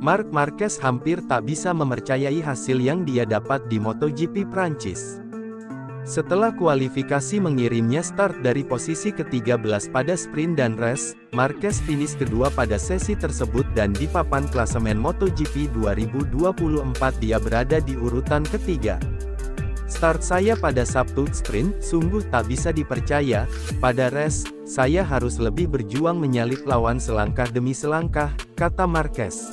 Marc Marquez hampir tak bisa mempercayai hasil yang dia dapat di MotoGP Prancis. Setelah kualifikasi mengirimnya start dari posisi ke-13 pada sprint dan race, Marquez finish kedua pada sesi tersebut dan di papan klasemen MotoGP 2024 dia berada di urutan ketiga. Start saya pada Sabtu sprint, sungguh tak bisa dipercaya, pada race, saya harus lebih berjuang menyalip lawan selangkah demi selangkah, kata Marquez.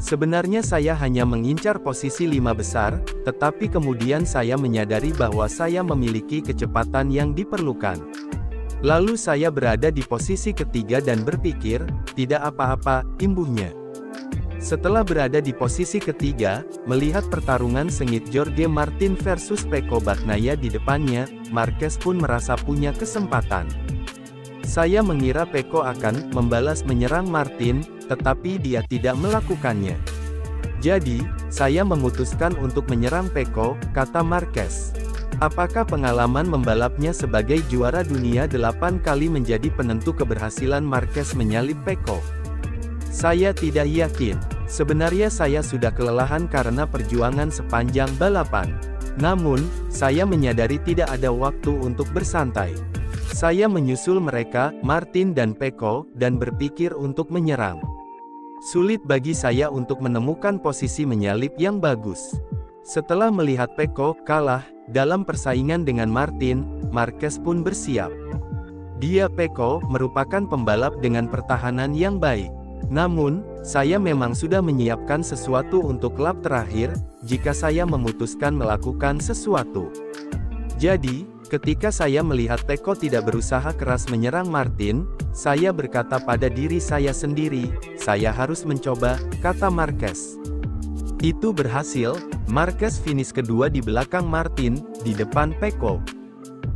Sebenarnya saya hanya mengincar posisi 5 besar, tetapi kemudian saya menyadari bahwa saya memiliki kecepatan yang diperlukan. Lalu saya berada di posisi ketiga dan berpikir, tidak apa-apa, imbuhnya. Setelah berada di posisi ketiga, melihat pertarungan sengit Jorge Martin versus Pecco Bagnaia di depannya, Marquez pun merasa punya kesempatan. Saya mengira Pecco akan membalas menyerang Martin, tetapi dia tidak melakukannya. Jadi, saya memutuskan untuk menyerang Pecco, kata Marquez. Apakah pengalaman membalapnya sebagai juara dunia 8 kali menjadi penentu keberhasilan Marquez menyalip Pecco? Saya tidak yakin. Sebenarnya saya sudah kelelahan karena perjuangan sepanjang balapan. Namun, saya menyadari tidak ada waktu untuk bersantai. Saya menyusul mereka, Martin dan Pecco, dan berpikir untuk menyerang. Sulit bagi saya untuk menemukan posisi menyalip yang bagus. Setelah melihat Pecco kalah dalam persaingan dengan Martin, Marquez pun bersiap. Dia Pecco merupakan pembalap dengan pertahanan yang baik. Namun, saya memang sudah menyiapkan sesuatu untuk lap terakhir, jika saya memutuskan melakukan sesuatu. Jadi, ketika saya melihat Pecco tidak berusaha keras menyerang Martin, saya berkata pada diri saya sendiri, saya harus mencoba, kata Marquez. Itu berhasil, Marquez finish kedua di belakang Martin, di depan Pecco.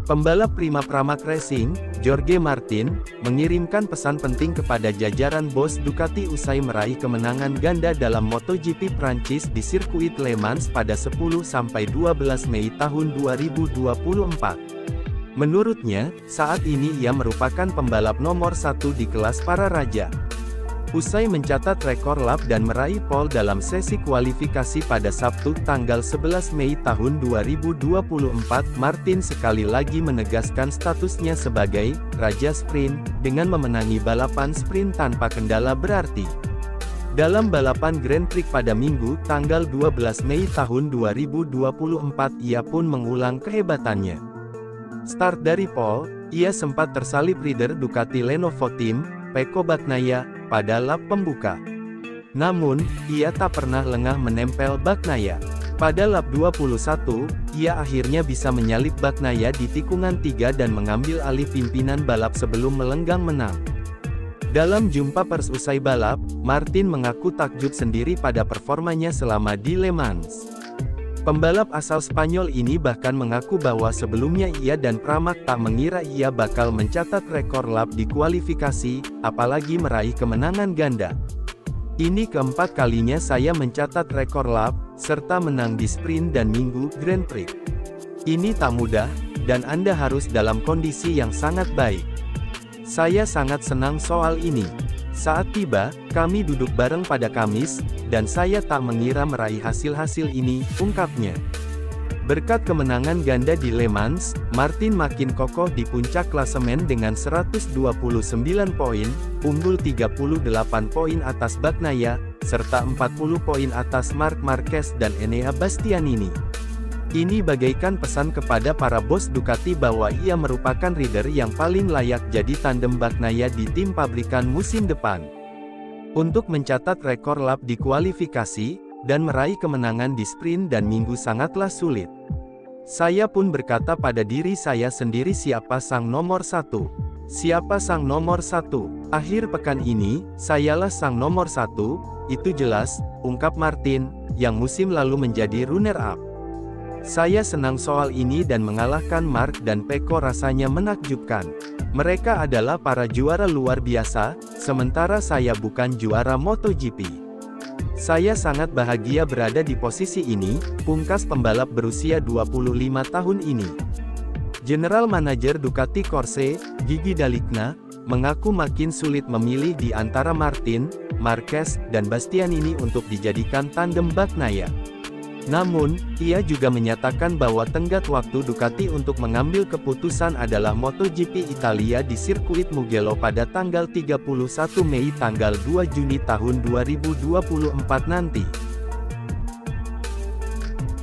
Pembalap Prima Pramac Racing, Jorge Martin, mengirimkan pesan penting kepada jajaran bos Ducati usai meraih kemenangan ganda dalam MotoGP Prancis di sirkuit Le Mans pada 10–12 Mei tahun 2024. Menurutnya, saat ini ia merupakan pembalap nomor 1 di kelas para raja. Usai mencatat rekor lap dan meraih pole dalam sesi kualifikasi pada Sabtu tanggal 11 Mei tahun 2024, Martin sekali lagi menegaskan statusnya sebagai Raja Sprint, dengan memenangi balapan sprint tanpa kendala berarti. Dalam balapan Grand Prix pada Minggu, tanggal 12 Mei tahun 2024 ia pun mengulang kehebatannya. Start dari pole, ia sempat tersalip rider Ducati Lenovo Team, Pecco Bagnaia, pada lap pembuka. Namun, ia tak pernah lengah menempel Bagnaia. Pada lap 21, ia akhirnya bisa menyalip Bagnaia di tikungan 3 dan mengambil alih pimpinan balap sebelum melenggang menang. Dalam jumpa pers usai balap, Martin mengaku takjub sendiri pada performanya selama di Le Mans. Pembalap asal Spanyol ini bahkan mengaku bahwa sebelumnya ia dan Pramac tak mengira ia bakal mencatat rekor lap di kualifikasi, apalagi meraih kemenangan ganda. Ini keempat kalinya saya mencatat rekor lap, serta menang di sprint dan Minggu Grand Prix. Ini tak mudah, dan Anda harus dalam kondisi yang sangat baik. Saya sangat senang soal ini. Saat tiba, kami duduk bareng pada Kamis, dan saya tak mengira meraih hasil-hasil ini, ungkapnya. Berkat kemenangan ganda di Le Mans, Martin makin kokoh di puncak klasemen dengan 129 poin, unggul 38 poin atas Bagnaia, serta 40 poin atas Marc Marquez dan Enea Bastianini. Ini bagaikan pesan kepada para bos Ducati bahwa ia merupakan rider yang paling layak jadi tandem Bagnaia di tim pabrikan musim depan. Untuk mencatat rekor lap di kualifikasi, dan meraih kemenangan di sprint dan Minggu sangatlah sulit. Saya pun berkata pada diri saya sendiri siapa sang nomor 1. Siapa sang nomor 1? Akhir pekan ini, sayalah sang nomor 1, itu jelas, ungkap Martin, yang musim lalu menjadi runner-up. Saya senang soal ini dan mengalahkan Marc dan Pecco rasanya menakjubkan. Mereka adalah para juara luar biasa, sementara saya bukan juara MotoGP. Saya sangat bahagia berada di posisi ini, pungkas pembalap berusia 25 tahun ini. General Manager Ducati Corse, Gigi D'Aligna, mengaku makin sulit memilih di antara Martin, Marquez, dan Bastianini untuk dijadikan tandem Bagnaia. Namun, ia juga menyatakan bahwa tenggat waktu Ducati untuk mengambil keputusan adalah MotoGP Italia di sirkuit Mugello pada tanggal 31 Mei tanggal 2 Juni tahun 2024 nanti.